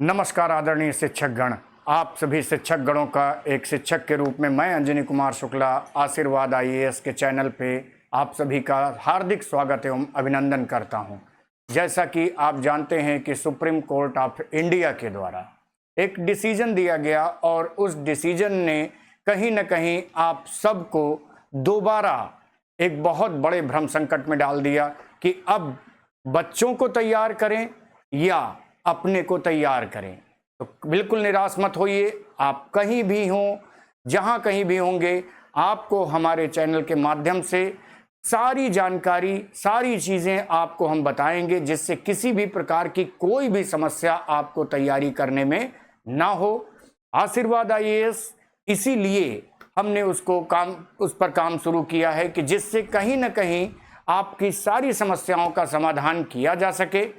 नमस्कार आदरणीय शिक्षकगण, आप सभी शिक्षकगणों का एक शिक्षक के रूप में मैं अंजनी कुमार शुक्ला आशीर्वाद आईएएस के चैनल पे आप सभी का हार्दिक स्वागत एवं अभिनंदन करता हूं। जैसा कि आप जानते हैं कि सुप्रीम कोर्ट ऑफ इंडिया के द्वारा एक डिसीजन दिया गया और उस डिसीजन ने कहीं न कहीं आप सबको दोबारा एक बहुत बड़े भ्रम संकट में डाल दिया कि अब बच्चों को तैयार करें या अपने को तैयार करें। तो बिल्कुल निराश मत होइए, आप कहीं भी हों, जहां कहीं भी होंगे, आपको हमारे चैनल के माध्यम से सारी जानकारी, सारी चीज़ें आपको हम बताएंगे जिससे किसी भी प्रकार की कोई भी समस्या आपको तैयारी करने में ना हो। आशीर्वाद आईएएस इसीलिए हमने उस पर काम शुरू किया है कि जिससे कहीं ना कहीं आपकी सारी समस्याओं का समाधान किया जा सके।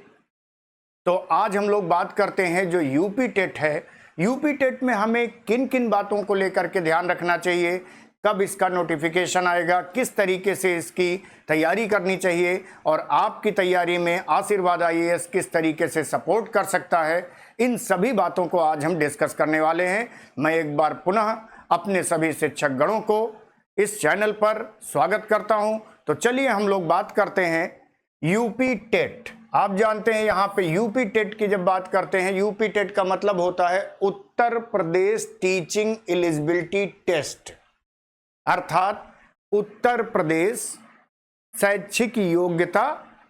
तो आज हम लोग बात करते हैं जो यूपी टेट है, यूपी टेट में हमें किन किन बातों को लेकर के ध्यान रखना चाहिए, कब इसका नोटिफिकेशन आएगा, किस तरीके से इसकी तैयारी करनी चाहिए और आपकी तैयारी में आशीर्वाद आईएएस किस तरीके से सपोर्ट कर सकता है, इन सभी बातों को आज हम डिस्कस करने वाले हैं। मैं एक बार पुनः अपने सभी शिक्षक गणों को इस चैनल पर स्वागत करता हूं। तो चलिए हम लोग बात करते हैं यूपी टेट। आप जानते हैं यहाँ पे यूपी टेट की जब बात करते हैं, यूपी टेट का मतलब होता है Uttar Pradesh teaching eligibility test, अर्थात उत्तर प्रदेश शैक्षिक योग्यता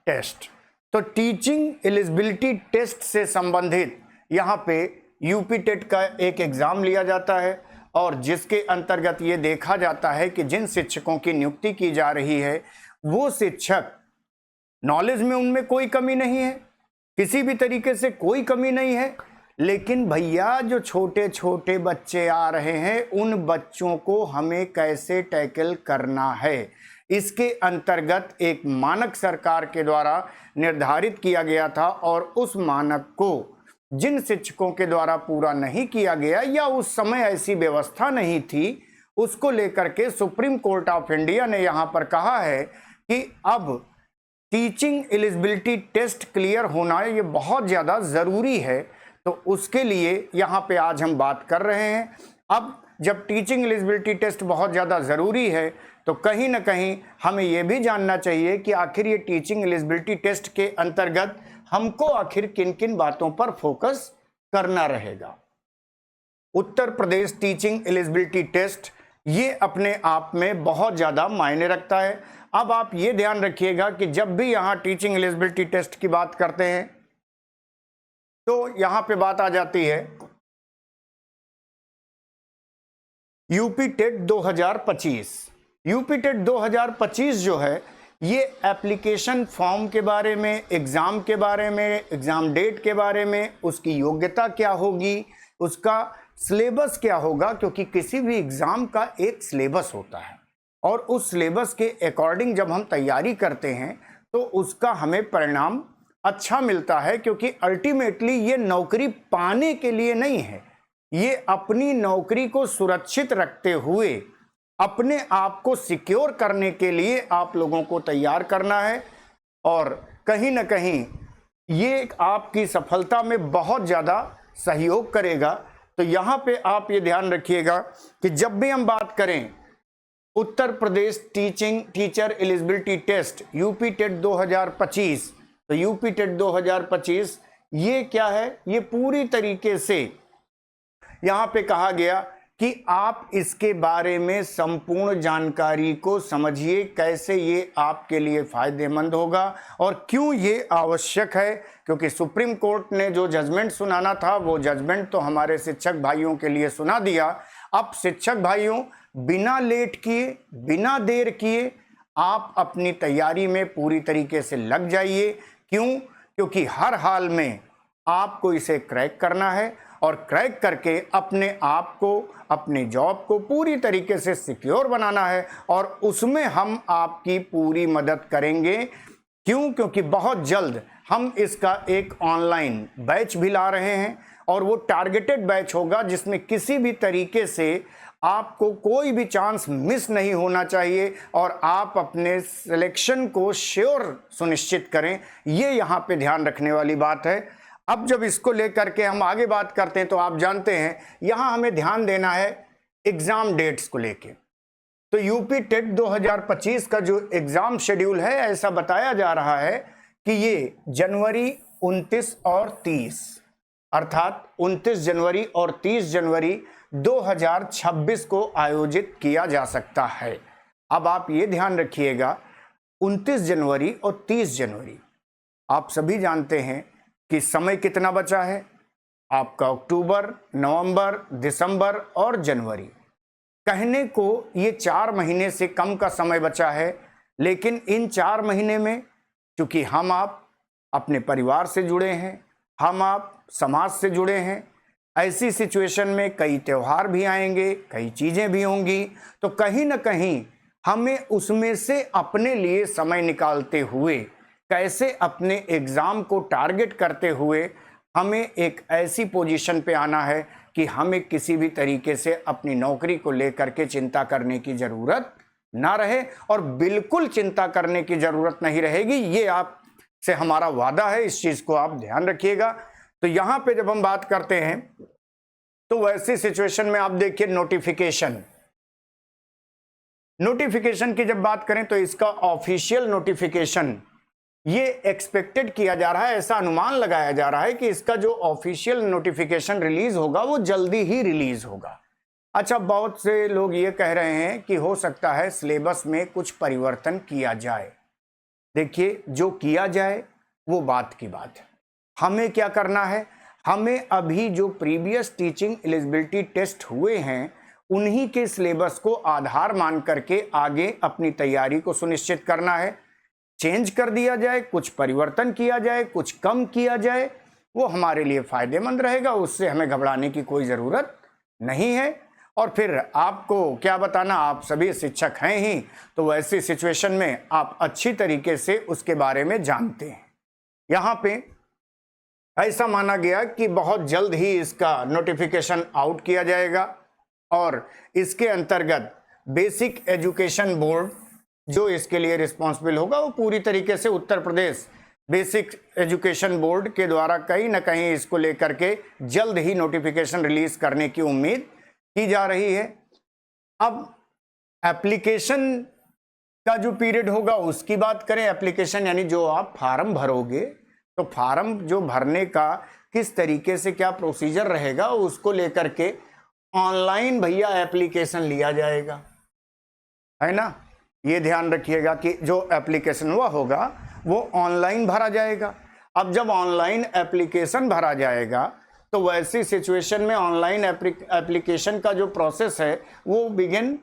टेस्ट। तो टीचिंग एलिजिबिलिटी टेस्ट से संबंधित यहाँ पे यूपी टेट का एक एग्जाम लिया जाता है और जिसके अंतर्गत ये देखा जाता है कि जिन शिक्षकों की नियुक्ति की जा रही है वो शिक्षक नॉलेज में उनमें कोई कमी नहीं है, किसी भी तरीके से कोई कमी नहीं है, लेकिन भैया जो छोटे छोटे बच्चे आ रहे हैं उन बच्चों को हमें कैसे टैकल करना है, इसके अंतर्गत एक मानक सरकार के द्वारा निर्धारित किया गया था और उस मानक को जिन शिक्षकों के द्वारा पूरा नहीं किया गया या उस समय ऐसी व्यवस्था नहीं थी, उसको लेकर के सुप्रीम कोर्ट ऑफ इंडिया ने यहाँ पर कहा है कि अब टीचिंग एलिजिबिलिटी टेस्ट क्लियर होना ये बहुत ज़्यादा ज़रूरी है। तो उसके लिए यहाँ पे आज हम बात कर रहे हैं। अब जब टीचिंग एलिजिबिलिटी टेस्ट बहुत ज़्यादा ज़रूरी है तो कहीं ना कहीं हमें ये भी जानना चाहिए कि आखिर ये टीचिंग एलिजिबिलिटी टेस्ट के अंतर्गत हमको आखिर किन किन बातों पर फोकस करना रहेगा। Uttar Pradesh teaching eligibility test ये अपने आप में बहुत ज़्यादा मायने रखता है। अब आप ये ध्यान रखिएगा कि जब भी यहाँ टीचिंग एलिजिबिलिटी टेस्ट की बात करते हैं तो यहाँ पे बात आ जाती है यूपी टेट 2025। यूपी टेट 2025 जो है ये एप्लीकेशन फॉर्म के बारे में, एग्ज़ाम के बारे में, एग्ज़ाम डेट के बारे में, उसकी योग्यता क्या होगी, उसका सिलेबस क्या होगा, क्योंकि किसी भी एग्ज़ाम का एक सिलेबस होता है और उस सिलेबस के अकॉर्डिंग जब हम तैयारी करते हैं तो उसका हमें परिणाम अच्छा मिलता है, क्योंकि अल्टीमेटली ये नौकरी पाने के लिए नहीं है, ये अपनी नौकरी को सुरक्षित रखते हुए अपने आप को सिक्योर करने के लिए आप लोगों को तैयार करना है और कहीं ना कहीं ये आपकी सफलता में बहुत ज़्यादा सहयोग करेगा। तो यहाँ पे आप ये ध्यान रखिएगा कि जब भी हम बात करें Uttar Pradesh teacher eligibility test UP TET 2025, तो यूपी टेट 2025 ये क्या है, ये पूरी तरीके से यहाँ पे कहा गया कि आप इसके बारे में संपूर्ण जानकारी को समझिए, कैसे ये आपके लिए फायदेमंद होगा और क्यों ये आवश्यक है। क्योंकि सुप्रीम कोर्ट ने जो जजमेंट सुनाना था वो जजमेंट तो हमारे शिक्षक भाइयों के लिए सुना दिया। अब शिक्षक भाइयों बिना लेट किए, बिना देर किए आप अपनी तैयारी में पूरी तरीके से लग जाइए। क्यों? क्योंकि हर हाल में आपको इसे क्रैक करना है और क्रैक करके अपने आप को, अपने जॉब को पूरी तरीके से सिक्योर बनाना है और उसमें हम आपकी पूरी मदद करेंगे। क्यों? क्योंकि बहुत जल्द हम इसका एक ऑनलाइन बैच भी ला रहे हैं और वो टारगेटेड बैच होगा जिसमें किसी भी तरीके से आपको कोई भी चांस मिस नहीं होना चाहिए और आप अपने सिलेक्शन को श्योर सुनिश्चित करें। ये यहाँ पे ध्यान रखने वाली बात है। अब जब इसको लेकर के हम आगे बात करते हैं तो आप जानते हैं यहां हमें ध्यान देना है एग्जाम डेट्स को लेके। तो यूपी टेट 2025 का जो एग्जाम शेड्यूल है, ऐसा बताया जा रहा है कि ये जनवरी 29 और 30, अर्थात 29 जनवरी और 30 जनवरी 2026 को आयोजित किया जा सकता है। अब आप ये ध्यान रखिएगा 29 जनवरी और 30 जनवरी, आप सभी जानते हैं कि समय कितना बचा है आपका, अक्टूबर, नवंबर, दिसंबर और जनवरी। कहने को ये 4 महीने से कम का समय बचा है, लेकिन इन 4 महीने में चूंकि हम आप अपने परिवार से जुड़े हैं, हम आप समाज से जुड़े हैं, ऐसी सिचुएशन में कई त्यौहार भी आएंगे, कई चीज़ें भी होंगी, तो कहीं ना कहीं हमें उसमें से अपने लिए समय निकालते हुए, कैसे अपने एग्ज़ाम को टारगेट करते हुए हमें एक ऐसी पोजीशन पे आना है कि हमें किसी भी तरीके से अपनी नौकरी को लेकर के चिंता करने की ज़रूरत ना रहे, और बिल्कुल चिंता करने की ज़रूरत नहीं रहेगी। ये आपसे हमारा वादा है, इस चीज़ को आप ध्यान रखिएगा। तो यहाँ पे जब हम बात करते हैं तो वैसी सिचुएशन में आप देखिए नोटिफिकेशन की जब बात करें तो इसका ऑफिशियल नोटिफिकेशन ये एक्सपेक्टेड किया जा रहा है, ऐसा अनुमान लगाया जा रहा है कि इसका जो ऑफिशियल नोटिफिकेशन रिलीज होगा वो जल्दी ही रिलीज होगा। अच्छा, बहुत से लोग ये कह रहे हैं कि हो सकता है सिलेबस में कुछ परिवर्तन किया जाए। देखिए, जो किया जाए वो बात की बात है। हमें क्या करना है, हमें अभी जो प्रीवियस टीचिंग एलिजिबिलिटी टेस्ट हुए हैं उन्हीं के सिलेबस को आधार मान करके आगे अपनी तैयारी को सुनिश्चित करना है। चेंज कर दिया जाए, कुछ परिवर्तन किया जाए, कुछ कम किया जाए, वो हमारे लिए फायदेमंद रहेगा, उससे हमें घबराने की कोई ज़रूरत नहीं है। और फिर आपको क्या बताना, आप सभी शिक्षक हैं ही, तो वैसी सिचुएशन में आप अच्छी तरीके से उसके बारे में जानते हैं। यहाँ पे ऐसा माना गया कि बहुत जल्द ही इसका नोटिफिकेशन आउट किया जाएगा, और इसके अंतर्गत बेसिक एजुकेशन बोर्ड जो इसके लिए रिस्पॉन्सिबल होगा वो पूरी तरीके से Uttar Pradesh basic education board के द्वारा कहीं ना कहीं इसको लेकर के जल्द ही नोटिफिकेशन रिलीज करने की उम्मीद की जा रही है। अब एप्लीकेशन का जो पीरियड होगा उसकी बात करें, एप्लीकेशन यानी जो आप फार्म भरोगे, तो फार्म जो भरने का किस तरीके से क्या प्रोसीजर रहेगा उसको लेकर के ऑनलाइन भैया एप्लीकेशन लिया जाएगा, है ना। ये ध्यान रखिएगा कि जो एप्लीकेशन हुआ होगा वो ऑनलाइन भरा जाएगा। अब जब ऑनलाइन एप्लीकेशन भरा जाएगा तो वैसी सिचुएशन में ऑनलाइन एप्लीकेशन का जो प्रोसेस है वो बिगिन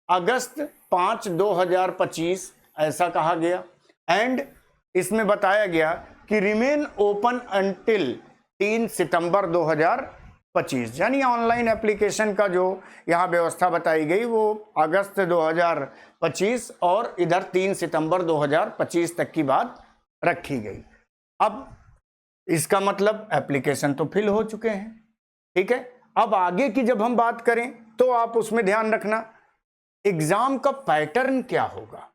अगस्त 5, 2025 ऐसा कहा गया, एंड इसमें बताया गया कि रिमेन ओपन अंटिल 3 सितंबर 2025, यानी ऑनलाइन एप्लीकेशन का जो यहाँ व्यवस्था बताई गई वो अगस्त 2025 और इधर 3 सितंबर 2025 तक की बात रखी गई। अब इसका मतलब एप्लीकेशन तो फिल हो चुके हैं, ठीक है। अब आगे की जब हम बात करें तो आप उसमें ध्यान रखना एग्जाम का पैटर्न क्या होगा।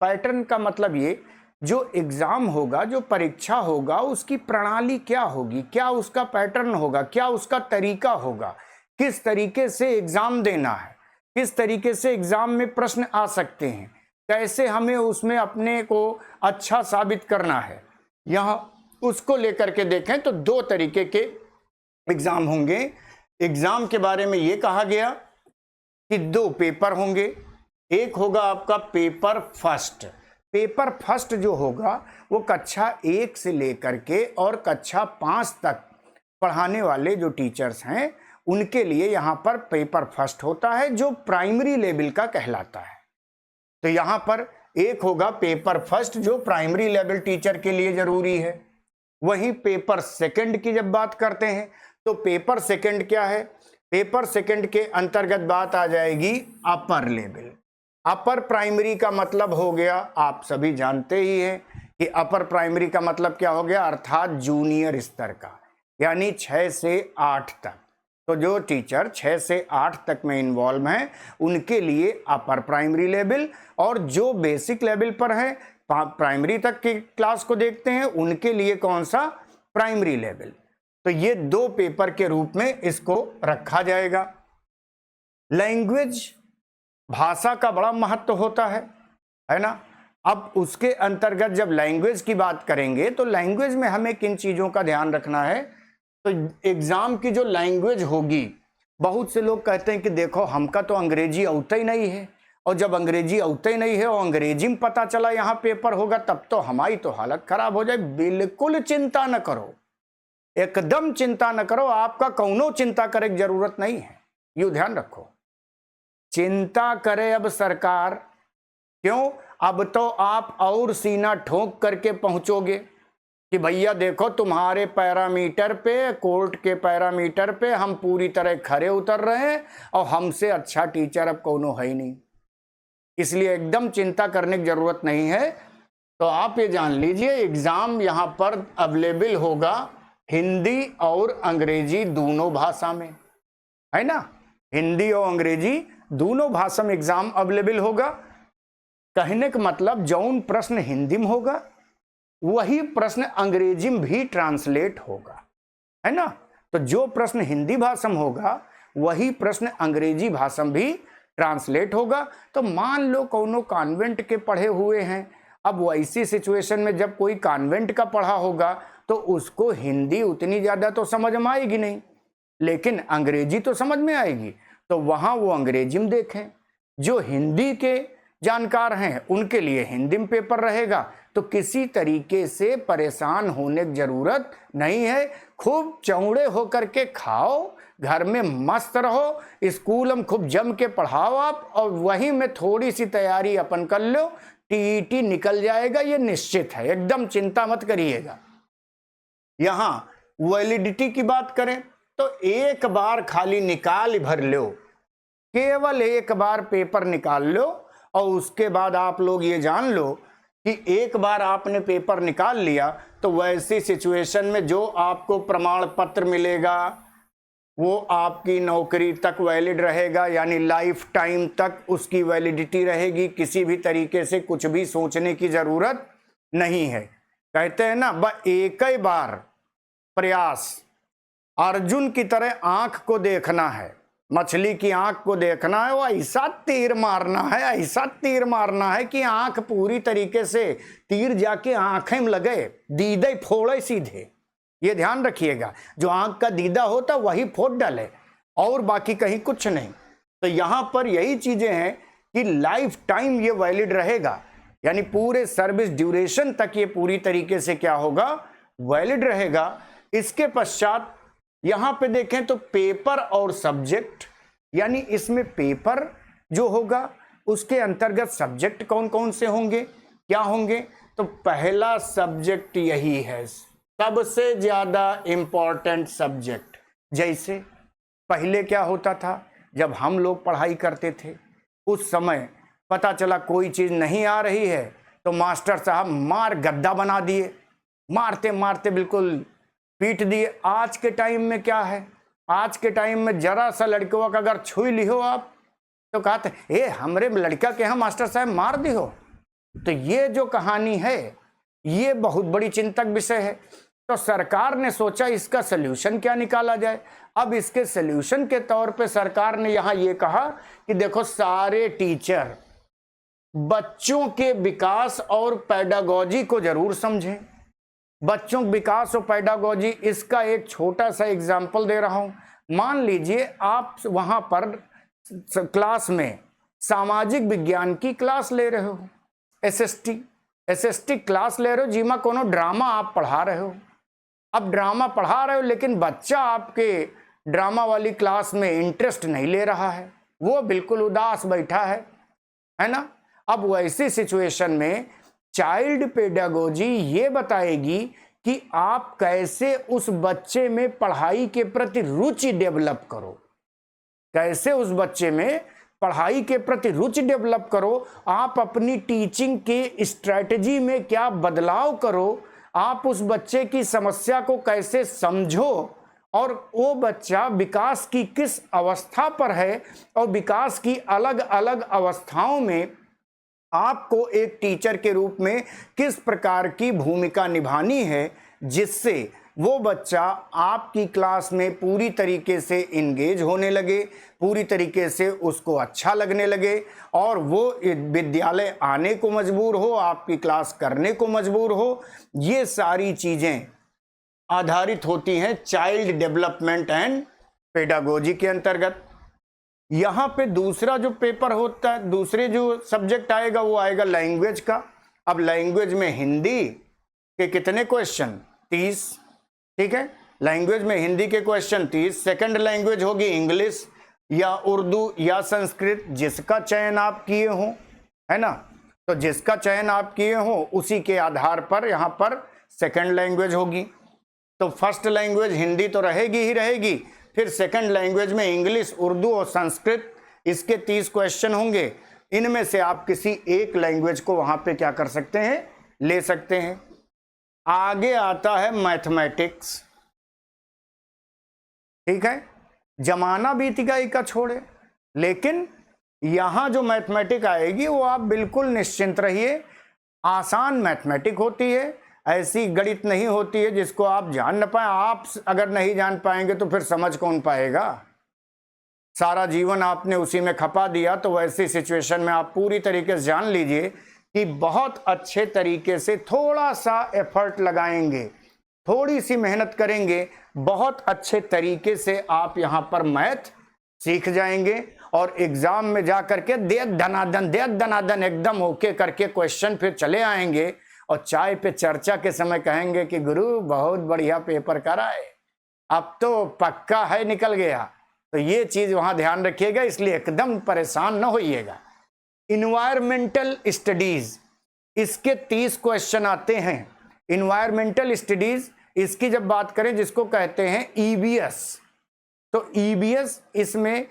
पैटर्न का मतलब ये, जो एग्जाम होगा, जो परीक्षा होगा, उसकी प्रणाली क्या होगी, क्या उसका पैटर्न होगा, क्या उसका तरीका होगा, किस तरीके से एग्जाम देना है, किस तरीके से एग्जाम में प्रश्न आ सकते हैं, कैसे हमें उसमें अपने को अच्छा साबित करना है, यहाँ उसको लेकर के देखें तो 2 तरीके के एग्जाम होंगे। एग्जाम के बारे में ये कहा गया कि 2 पेपर होंगे। एक होगा आपका पेपर फर्स्ट। पेपर फर्स्ट जो होगा वो कक्षा 1 से लेकर के और कक्षा 5 तक पढ़ाने वाले जो टीचर्स हैं उनके लिए यहाँ पर पेपर फर्स्ट होता है, जो प्राइमरी लेवल का कहलाता है। तो यहाँ पर एक होगा पेपर फर्स्ट जो प्राइमरी लेवल टीचर के लिए जरूरी है। वहीं पेपर सेकंड की जब बात करते हैं तो पेपर सेकंड क्या है, पेपर सेकंड के अंतर्गत बात आ जाएगी अपर लेवल। अपर प्राइमरी का मतलब हो गया, आप सभी जानते ही हैं कि अपर प्राइमरी का मतलब क्या हो गया, अर्थात जूनियर स्तर का, यानी 6 से 8 तक। तो जो टीचर 6 से 8 तक में इन्वॉल्व हैं उनके लिए अपर प्राइमरी लेवल, और जो बेसिक लेवल पर हैं प्राइमरी तक की क्लास को देखते हैं उनके लिए कौन सा, प्राइमरी लेवल। तो ये 2 पेपर के रूप में इसको रखा जाएगा। लैंग्वेज, भाषा का बड़ा महत्व होता है ना। अब उसके अंतर्गत जब लैंग्वेज की बात करेंगे तो लैंग्वेज में हमें किन चीज़ों का ध्यान रखना है। तो एग्ज़ाम की जो लैंग्वेज होगी, बहुत से लोग कहते हैं कि देखो हमका तो अंग्रेजी आता ही नहीं है, और जब अंग्रेजी आता ही नहीं है और अंग्रेजी में पता चला यहाँ पेपर होगा तब तो हमारी तो हालत खराब हो जाए। बिल्कुल चिंता न करो, एकदम चिंता न करो, आपका कौनो चिंता करे की जरूरत नहीं है। यू ध्यान रखो, चिंता करे अब सरकार, क्यों? अब तो आप और सीना ठोक करके पहुंचोगे कि भैया देखो तुम्हारे पैरामीटर पे, कोर्ट के पैरामीटर पे हम पूरी तरह खरे उतर रहे हैं और हमसे अच्छा टीचर अब कौनो है ही नहीं, इसलिए एकदम चिंता करने की जरूरत नहीं है। तो आप ये जान लीजिए एग्जाम यहाँ पर अवेलेबल होगा हिंदी और अंग्रेजी दोनों भाषा में, है ना। हिंदी और अंग्रेजी दोनों भाषा में एग्जाम अवेलेबल होगा। कहने का मतलब जौन प्रश्न हिंदी में होगा वही प्रश्न अंग्रेजी में भी ट्रांसलेट होगा, है ना। तो जो प्रश्न हिंदी भाषा में होगा वही प्रश्न अंग्रेजी भाषा में भी ट्रांसलेट होगा। तो मान लो कोनो कॉन्वेंट के पढ़े हुए हैं, अब वैसी सिचुएशन में जब कोई कॉन्वेंट का पढ़ा होगा तो उसको हिंदी उतनी ज़्यादा तो समझ में आएगी नहीं, लेकिन अंग्रेजी तो समझ में आएगी। तो वहाँ वो अंग्रेजी में देखें। जो हिंदी के जानकार हैं उनके लिए हिंदी में पेपर रहेगा। तो किसी तरीके से परेशान होने की जरूरत नहीं है। खूब चौड़े होकर के खाओ, घर में मस्त रहो, स्कूल में खूब जम के पढ़ाओ आप, और वहीं में थोड़ी सी तैयारी अपन कर लो, टीईटी निकल जाएगा, ये निश्चित है, एकदम चिंता मत करिएगा। यहां वैलिडिटी की बात करें तो एक बार खाली निकाल भर लो, केवल एक बार पेपर निकाल लो, और उसके बाद आप लोग ये जान लो कि एक बार आपने पेपर निकाल लिया तो वैसी सिचुएशन में जो आपको प्रमाण पत्र मिलेगा वो आपकी नौकरी तक वैलिड रहेगा, यानी लाइफ टाइम तक उसकी वैलिडिटी रहेगी। किसी भी तरीके से कुछ भी सोचने की जरूरत नहीं है। कहते हैं ना, बस एक ही बार प्रयास, अर्जुन की तरह आंख को देखना है, मछली की आंख को देखना है, वो ऐसा तीर मारना है, ऐसा तीर मारना है कि आंख पूरी तरीके से तीर जाके आंखें में लगे, दीदे फोड़े सीधे। ये ध्यान रखिएगा, जो आंख का दीदा होता वही फोड़ डाले, और बाकी कहीं कुछ नहीं। तो यहां पर यही चीजें हैं कि लाइफ टाइम ये वैलिड रहेगा, यानी पूरे सर्विस ड्यूरेशन तक ये पूरी तरीके से क्या होगा, वैलिड रहेगा। इसके पश्चात यहां पे देखें तो पेपर और सब्जेक्ट, यानी इसमें पेपर जो होगा उसके अंतर्गत सब्जेक्ट कौन कौन से होंगे, क्या होंगे। तो पहला सब्जेक्ट यही है सबसे ज्यादा इंपॉर्टेंट सब्जेक्ट। जैसे पहले क्या होता था, जब हम लोग पढ़ाई करते थे उस समय पता चला कोई चीज नहीं आ रही है तो मास्टर साहब मार गद्दा बना दिए, मारते मारते बिल्कुल पीट दिए। आज के टाइम में क्या है, आज के टाइम में जरा सा लड़कों का अगर छुई लिहो आप तो कहते ए हमरे लड़का के यहाँ मास्टर साहब मार दी हो। तो ये जो कहानी है ये बहुत बड़ी चिंतक विषय है। तो सरकार ने सोचा इसका सल्यूशन क्या निकाला जाए। अब इसके सल्यूशन के तौर पे सरकार ने यहाँ ये कहा कि देखो सारे टीचर बच्चों के विकास और पेडागोजी को जरूर समझें। बच्चों के विकास और पेडागोजी, इसका एक छोटा सा एग्जाम्पल दे रहा हूं। मान लीजिए आप वहां पर क्लास में सामाजिक विज्ञान की क्लास ले रहे हो, एसएसटी क्लास ले रहे हो, जिमा कोनो ड्रामा आप पढ़ा रहे हो। अब ड्रामा पढ़ा रहे हो लेकिन बच्चा आपके ड्रामा वाली क्लास में इंटरेस्ट नहीं ले रहा है, वो बिल्कुल उदास बैठा है ना। अब वैसी सिचुएशन में चाइल्ड पेडागोजी ये बताएगी कि आप कैसे उस बच्चे में पढ़ाई के प्रति रुचि डेवलप करो, कैसे उस बच्चे में पढ़ाई के प्रति रुचि डेवलप करो, आप अपनी टीचिंग के स्ट्रैटेजी में क्या बदलाव करो, आप उस बच्चे की समस्या को कैसे समझो, और वो बच्चा विकास की किस अवस्था पर है और विकास की अलग अलग अवस्थाओं में आपको एक टीचर के रूप में किस प्रकार की भूमिका निभानी है, जिससे वो बच्चा आपकी क्लास में पूरी तरीके से इंगेज होने लगे, पूरी तरीके से उसको अच्छा लगने लगे और वो विद्यालय आने को मजबूर हो, आपकी क्लास करने को मजबूर हो। ये सारी चीज़ें आधारित होती हैं चाइल्ड डेवलपमेंट एंड पेडागोजी के अंतर्गत। यहाँ पे दूसरा जो पेपर होता है, दूसरे जो सब्जेक्ट आएगा वो आएगा लैंग्वेज का। अब लैंग्वेज में हिंदी के कितने क्वेश्चन? 30। ठीक है, लैंग्वेज में हिंदी के क्वेश्चन 30। सेकंड लैंग्वेज होगी इंग्लिश या उर्दू या संस्कृत, जिसका चयन आप किए हो, है ना। तो जिसका चयन आप किए हो उसी के आधार पर यहाँ पर सेकंड लैंग्वेज होगी। तो फर्स्ट लैंग्वेज हिंदी तो रहेगी ही रहेगी, फिर सेकंड लैंग्वेज में इंग्लिश, उर्दू और संस्कृत, इसके 30 क्वेश्चन होंगे। इनमें से आप किसी एक लैंग्वेज को वहां पे क्या कर सकते हैं, ले सकते हैं। आगे आता है मैथमेटिक्स। ठीक है, जमाना बीत गई का छोड़े, लेकिन यहां जो मैथमेटिक आएगी वो आप बिल्कुल निश्चिंत रहिए, आसान मैथमेटिक होती है, ऐसी गणित नहीं होती है जिसको आप जान न पाए। आप अगर नहीं जान पाएंगे तो फिर समझ कौन पाएगा? सारा जीवन आपने उसी में खपा दिया। तो वैसी सिचुएशन में आप पूरी तरीके से जान लीजिए कि बहुत अच्छे तरीके से थोड़ा सा एफर्ट लगाएंगे, थोड़ी सी मेहनत करेंगे, बहुत अच्छे तरीके से आप यहाँ पर मैथ सीख जाएंगे और एग्जाम में जा करके दे दनादन एकदम ओके करके क्वेश्चन फिर चले आएंगे और चाय पे चर्चा के समय कहेंगे कि गुरु बहुत बढ़िया पेपर कराए, अब तो पक्का है निकल गया। तो ये चीज वहां ध्यान रखिएगा, इसलिए एकदम परेशान न होइएगा। इन्वायरमेंटल स्टडीज, इसके 30 क्वेश्चन आते हैं। इन्वायरमेंटल स्टडीज, इसकी जब बात करें जिसको कहते हैं ईबीएस, तो ईबीएस इसमें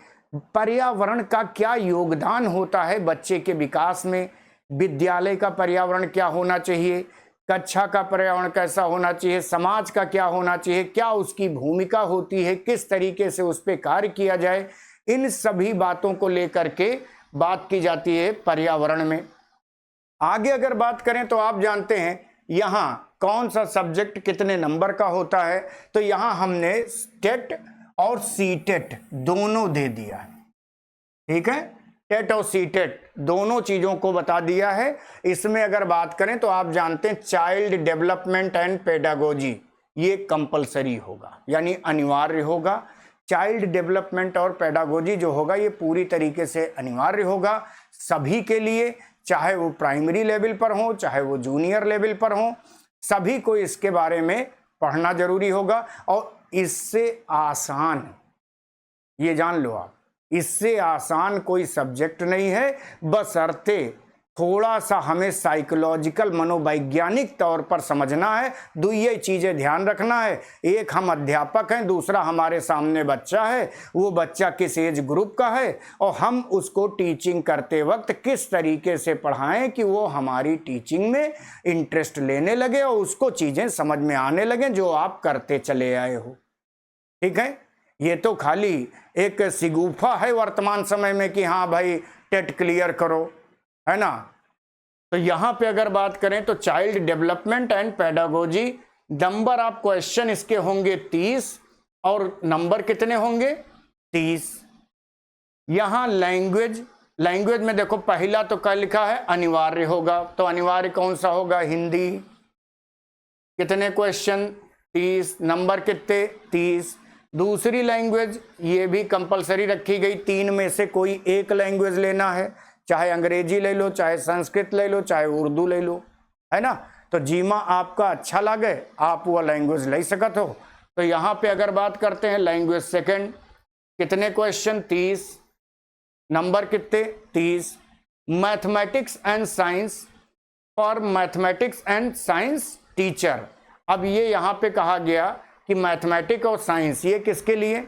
पर्यावरण का क्या योगदान होता है बच्चे के विकास में, विद्यालय का पर्यावरण क्या होना चाहिए, कक्षा का पर्यावरण कैसा होना चाहिए, समाज का क्या होना चाहिए, क्या उसकी भूमिका होती है, किस तरीके से उस पर कार्य किया जाए, इन सभी बातों को लेकर के बात की जाती है पर्यावरण में। आगे अगर बात करें तो आप जानते हैं यहाँ कौन सा सब्जेक्ट कितने नंबर का होता है। तो यहाँ हमने टेट और सीटेट दोनों दे दिया है। ठीक है, टेट और सीटेट दोनों चीजों को बता दिया है। इसमें अगर बात करें तो आप जानते हैं चाइल्ड डेवलपमेंट एंड पेडागोजी, ये कंपलसरी होगा, यानी अनिवार्य होगा। चाइल्ड डेवलपमेंट और पेडागोजी जो होगा ये पूरी तरीके से अनिवार्य होगा सभी के लिए, चाहे वो प्राइमरी लेवल पर हो चाहे वो जूनियर लेवल पर हो, सभी को इसके बारे में पढ़ना जरूरी होगा। और इससे आसान, ये जान लो आप, इससे आसान कोई सब्जेक्ट नहीं है, बशर्ते थोड़ा सा हमें साइकोलॉजिकल मनोवैज्ञानिक तौर पर समझना है। दो ये चीज़ें ध्यान रखना है, एक हम अध्यापक हैं, दूसरा हमारे सामने बच्चा है, वो बच्चा किस एज ग्रुप का है और हम उसको टीचिंग करते वक्त किस तरीके से पढ़ाएं कि वो हमारी टीचिंग में इंटरेस्ट लेने लगे और उसको चीज़ें समझ में आने लगे जो आप करते चले आए हो। ठीक है, ये तो खाली एक सिगुफा है वर्तमान समय में कि हाँ भाई टेट क्लियर करो, है ना। तो यहां पे अगर बात करें तो child development and pedagogy, number आप क्वेश्चन इसके होंगे 30 और नंबर कितने होंगे 30। यहां लैंग्वेज, लैंग्वेज में देखो पहला तो क्या लिखा है अनिवार्य होगा, तो अनिवार्य कौन सा होगा हिंदी। कितने क्वेश्चन 30, नंबर कितने 30। दूसरी लैंग्वेज ये भी कंपलसरी रखी गई, 3 में से कोई एक लैंग्वेज लेना है, चाहे अंग्रेजी ले लो, चाहे संस्कृत ले लो, चाहे उर्दू ले लो, है ना। तो जीमा आपका अच्छा लगे आप वो लैंग्वेज ले सकते हो। तो यहाँ पे अगर बात करते हैं लैंग्वेज सेकंड, कितने क्वेश्चन 30, नंबर कितने 30। Mathematics and science, for mathematics and science teacher, अब ये यहाँ पे कहा गया कि मैथमेटिक्स और साइंस ये किसके लिए,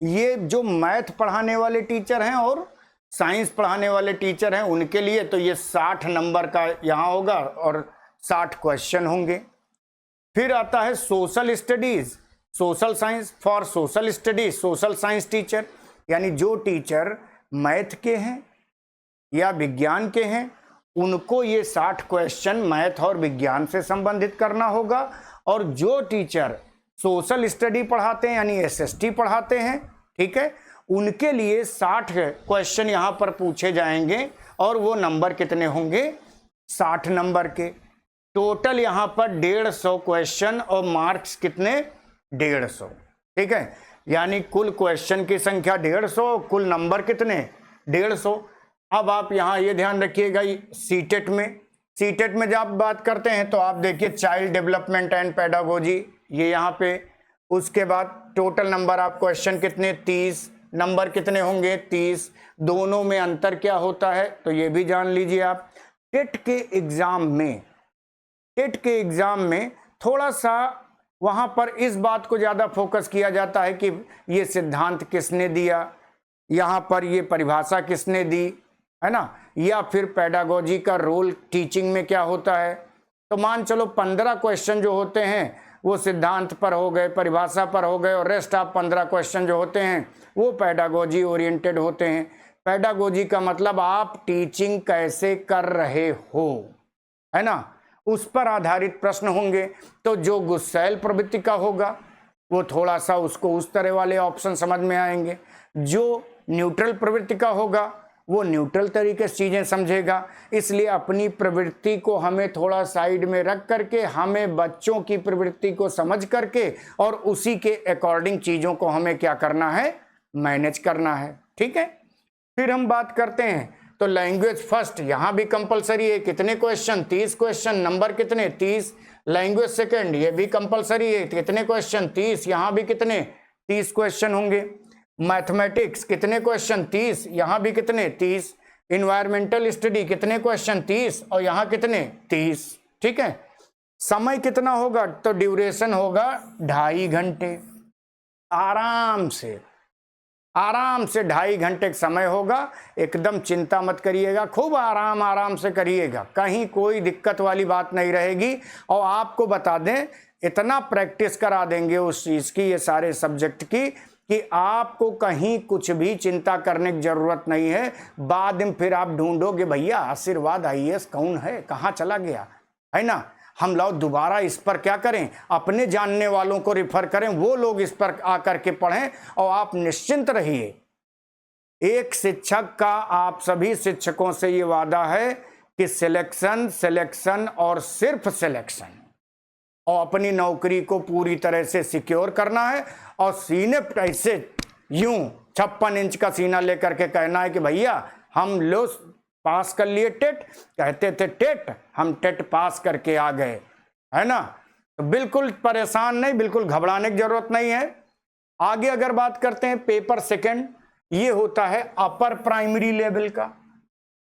ये जो मैथ पढ़ाने वाले टीचर हैं और साइंस पढ़ाने वाले टीचर हैं उनके लिए। तो ये 60 नंबर का यहाँ होगा और 60 क्वेश्चन होंगे। फिर आता है social studies, social science, for social studies social science teacher, यानी जो टीचर मैथ के हैं या विज्ञान के हैं उनको ये 60 क्वेश्चन मैथ और विज्ञान से संबंधित करना होगा। और जो टीचर सोशल स्टडी पढ़ाते हैं यानी एसएसटी पढ़ाते हैं, ठीक है, उनके लिए 60 क्वेश्चन यहाँ पर पूछे जाएंगे और वो नंबर कितने होंगे, 60 नंबर के। टोटल यहाँ पर 150 क्वेश्चन और मार्क्स कितने, 150, ठीक है, यानी कुल क्वेश्चन की संख्या 150, कुल नंबर कितने, 150। अब आप यहाँ ये ध्यान रखिएगा, सीटेट में जब आप बात करते हैं तो आप देखिए चाइल्ड डेवलपमेंट एंड पेडागोजी, ये यहाँ पे, उसके बाद टोटल नंबर आप क्वेश्चन कितने, 30, नंबर कितने होंगे, 30। दोनों में अंतर क्या होता है तो ये भी जान लीजिए आप। टेट के एग्जाम में थोड़ा सा वहां पर इस बात को ज्यादा फोकस किया जाता है कि ये सिद्धांत किसने दिया, यहाँ पर ये परिभाषा किसने दी, है ना, या फिर पेडागोजी का रोल टीचिंग में क्या होता है। तो मान चलो 15 क्वेश्चन जो होते हैं वो सिद्धांत पर हो गए, परिभाषा पर हो गए, और रेस्ट ऑफ 15 क्वेश्चन जो होते हैं वो पेडागोजी ओरिएंटेड होते हैं। पेडागोजी का मतलब आप टीचिंग कैसे कर रहे हो, है ना, उस पर आधारित प्रश्न होंगे। तो जो गुस्सैल प्रवृत्ति का होगा वो थोड़ा सा उसको उस तरह वाले ऑप्शन समझ में आएंगे, जो न्यूट्रल प्रवृत्ति का होगा वो न्यूट्रल तरीके से चीजें समझेगा। इसलिए अपनी प्रवृत्ति को हमें थोड़ा साइड में रख करके हमें बच्चों की प्रवृत्ति को समझ करके और उसी के अकॉर्डिंग चीजों को हमें क्या करना है, मैनेज करना है, ठीक है। फिर हम बात करते हैं तो लैंग्वेज फर्स्ट यहाँ भी कंपलसरी है, कितने क्वेश्चन, 30 क्वेश्चन, नंबर कितने, 30। लैंग्वेज सेकंड ये भी कंपलसरी है, कितने क्वेश्चन, 30, यहाँ भी कितने, 30 क्वेश्चन होंगे। मैथमेटिक्स कितने क्वेश्चन, 30, यहाँ भी कितने, 30। इन्वायरमेंटल स्टडी कितने क्वेश्चन, 30, और यहाँ कितने, 30, ठीक है। समय कितना होगा तो ड्यूरेशन होगा 2.5 घंटे, आराम से 2.5 घंटे का समय होगा। एकदम चिंता मत करिएगा, खूब आराम से करिएगा, कहीं कोई दिक्कत वाली बात नहीं रहेगी। और आपको बता दें इतना प्रैक्टिस करा देंगे उस चीज़ की, ये सारे सब्जेक्ट की, कि आपको कहीं कुछ भी चिंता करने की जरूरत नहीं है। बाद में फिर आप ढूंढोगे भैया आशीर्वाद आईएएस कौन है, कहाँ चला गया, है ना। हम लोग दोबारा इस पर क्या करें, अपने जानने वालों को रिफर करें, वो लोग इस पर आकर के पढ़ें, और आप निश्चिंत रहिए। एक शिक्षक का आप सभी शिक्षकों से ये वादा है कि सिलेक्शन और सिर्फ सिलेक्शन, और अपनी नौकरी को पूरी तरह से सिक्योर करना है। और सीने पे ऐसे यूं 56 इंच का सीना लेकर के कहना है कि भैया हम लोग पास कर लिए टेट, कहते थे टेट, हम टेट पास करके आ गए, है ना। तो बिल्कुल परेशान नहीं, बिल्कुल घबराने की जरूरत नहीं है। आगे अगर बात करते हैं पेपर सेकंड, ये होता है अपर प्राइमरी लेवल का,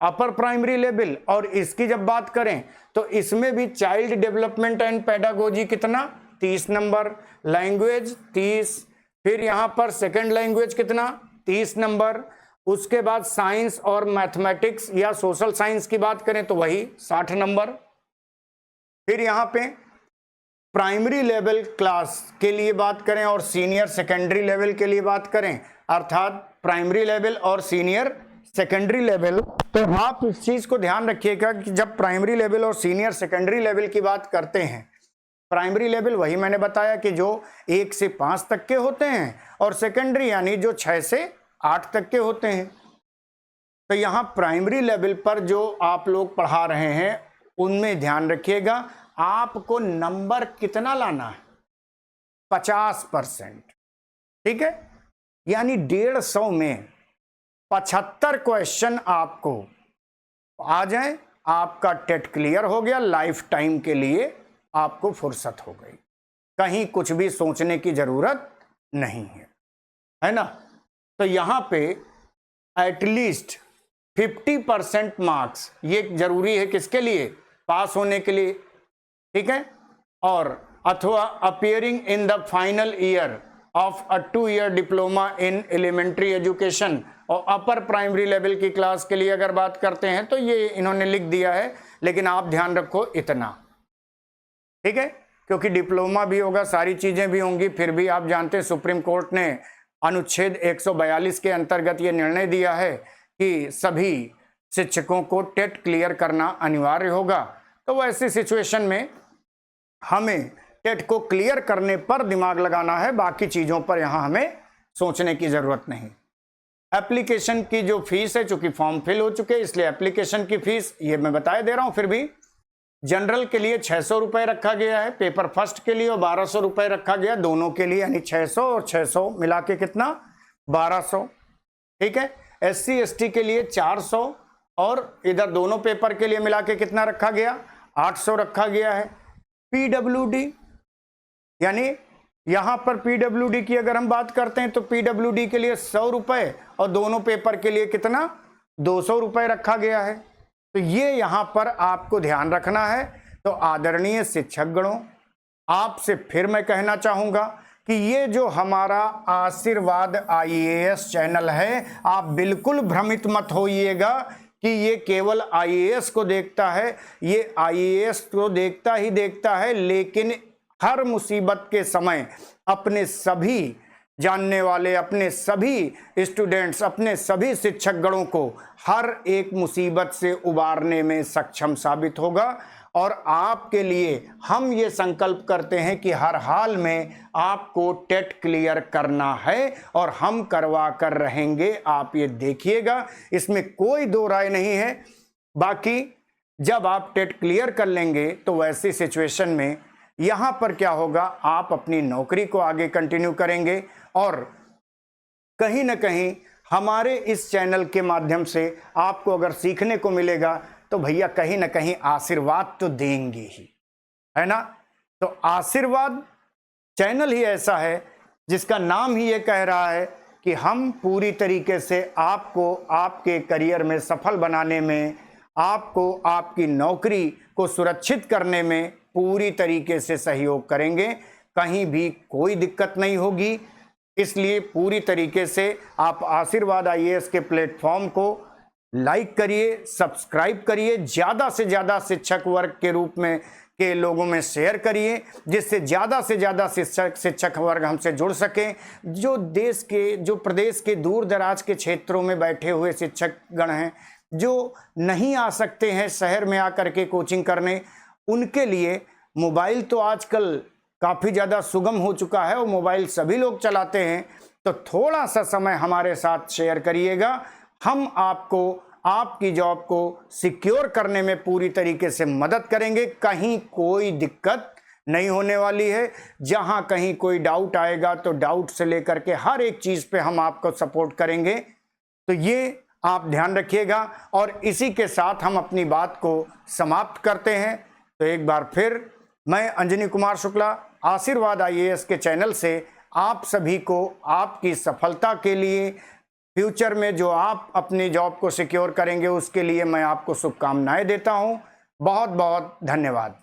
अपर प्राइमरी लेवल। और इसकी जब बात करें तो इसमें भी चाइल्ड डेवलपमेंट एंड पेडागोजी कितना, 30 नंबर, लैंग्वेज 30, फिर यहां पर सेकंड लैंग्वेज कितना, 30 नंबर। उसके बाद साइंस और मैथमेटिक्स या सोशल साइंस की बात करें तो वही 60 नंबर। फिर यहां पे प्राइमरी लेवल क्लास के लिए बात करें और सीनियर सेकेंडरी लेवल के लिए बात करें, अर्थात प्राइमरी लेवल और सीनियर सेकेंडरी लेवल, तो आप इस चीज को ध्यान रखिएगा कि जब प्राइमरी लेवल और सीनियर सेकेंडरी लेवल की बात करते हैं, प्राइमरी लेवल वही मैंने बताया कि जो 1 से 5 तक के होते हैं, और सेकेंडरी यानी जो 6 से 8 तक के होते हैं। तो यहाँ प्राइमरी लेवल पर जो आप लोग पढ़ा रहे हैं उनमें ध्यान रखिएगा, आपको नंबर कितना लाना है, 50%, ठीक है। यानी 150 में 75 क्वेश्चन आपको आ जाए, आपका टेट क्लियर हो गया, लाइफ टाइम के लिए आपको फुर्सत हो गई, कहीं कुछ भी सोचने की जरूरत नहीं है ना। तो यहाँ पे एटलीस्ट 50% मार्क्स ये जरूरी है, किसके लिए, पास होने के लिए, ठीक है। और अथवा appearing in the final year of a 2-year diploma in elementary education, और अपर प्राइमरी लेवल की क्लास के लिए अगर बात करते हैं तो ये इन्होंने लिख दिया है, लेकिन आप ध्यान रखो इतना, ठीक है, क्योंकि डिप्लोमा भी होगा, सारी चीजें भी होंगी। फिर भी आप जानते हैं सुप्रीम कोर्ट ने अनुच्छेद 142 के अंतर्गत ये निर्णय दिया है कि सभी शिक्षकों को टेट क्लियर करना अनिवार्य होगा। तो वैसी सिचुएशन में हमें टेट को क्लियर करने पर दिमाग लगाना है, बाकी चीज़ों पर यहाँ हमें सोचने की ज़रूरत नहीं। एप्लीकेशन की जो फीस है, चूंकि फॉर्म फिल हो चुके इसलिए एप्लीकेशन की फीस ये मैं बताए दे रहा हूँ। फिर भी जनरल के लिए 600 रुपये रखा गया है, पेपर फर्स्ट के लिए और 1200 रुपये रखा गया, दोनों के लिए, यानी 600 और 600 मिला के कितना 1200। ठीक है। SC ST के लिए 400 और इधर दोनों पेपर के लिए मिला के कितना रखा गया 800 रखा गया है। PWD यानी यहां पर PWD की अगर हम बात करते हैं तो PWD के लिए 100 रुपये और दोनों पेपर के लिए कितना 200 रुपये रखा गया है। तो ये यहां पर आपको ध्यान रखना है। तो आदरणीय शिक्षकगणों, आपसे फिर मैं कहना चाहूंगा कि ये जो हमारा आशीर्वाद IAS चैनल है, आप बिल्कुल भ्रमित मत होइएगा कि ये केवल IAS को देखता है। ये IAS को देखता ही देखता है, लेकिन हर मुसीबत के समय अपने सभी जानने वाले, अपने सभी स्टूडेंट्स, अपने सभी शिक्षकगणों को हर एक मुसीबत से उबारने में सक्षम साबित होगा। और आपके लिए हम ये संकल्प करते हैं कि हर हाल में आपको टेट क्लियर करना है और हम करवा कर रहेंगे, आप ये देखिएगा, इसमें कोई दो राय नहीं है। बाकी जब आप टेट क्लियर कर लेंगे तो वैसी सिचुएशन में यहाँ पर क्या होगा, आप अपनी नौकरी को आगे कंटिन्यू करेंगे और कहीं ना कहीं हमारे इस चैनल के माध्यम से आपको अगर सीखने को मिलेगा तो भैया कहीं ना कहीं आशीर्वाद तो देंगे ही, है ना। तो आशीर्वाद चैनल ही ऐसा है जिसका नाम ही ये कह रहा है कि हम पूरी तरीके से आपको आपके करियर में सफल बनाने में, आपको आपकी नौकरी को सुरक्षित करने में पूरी तरीके से सहयोग करेंगे, कहीं भी कोई दिक्कत नहीं होगी। इसलिए पूरी तरीके से आप आशीर्वाद IAS के प्लेटफॉर्म को लाइक करिए, सब्सक्राइब करिए, ज़्यादा से ज़्यादा शिक्षक वर्ग के रूप में के लोगों में शेयर करिए, जिससे ज़्यादा से ज़्यादा शिक्षक वर्ग हमसे जुड़ सकें। जो देश के, जो प्रदेश के दूर दराज के क्षेत्रों में बैठे हुए शिक्षक गण हैं, जो नहीं आ सकते हैं शहर में आकर के कोचिंग करने, उनके लिए मोबाइल तो आजकल काफ़ी ज़्यादा सुगम हो चुका है और मोबाइल सभी लोग चलाते हैं। तो थोड़ा सा समय हमारे साथ शेयर करिएगा, हम आपको आपकी जॉब को सिक्योर करने में पूरी तरीके से मदद करेंगे। कहीं कोई दिक्कत नहीं होने वाली है। जहां कहीं कोई डाउट आएगा तो डाउट से लेकर के हर एक चीज़ पे हम आपको सपोर्ट करेंगे। तो ये आप ध्यान रखिएगा और इसी के साथ हम अपनी बात को समाप्त करते हैं। तो एक बार फिर मैं अंजनी कुमार शुक्ला आशीर्वाद IAS के चैनल से आप सभी को आपकी सफलता के लिए, फ्यूचर में जो आप अपनी जॉब को सिक्योर करेंगे उसके लिए मैं आपको शुभकामनाएं देता हूं। बहुत बहुत धन्यवाद।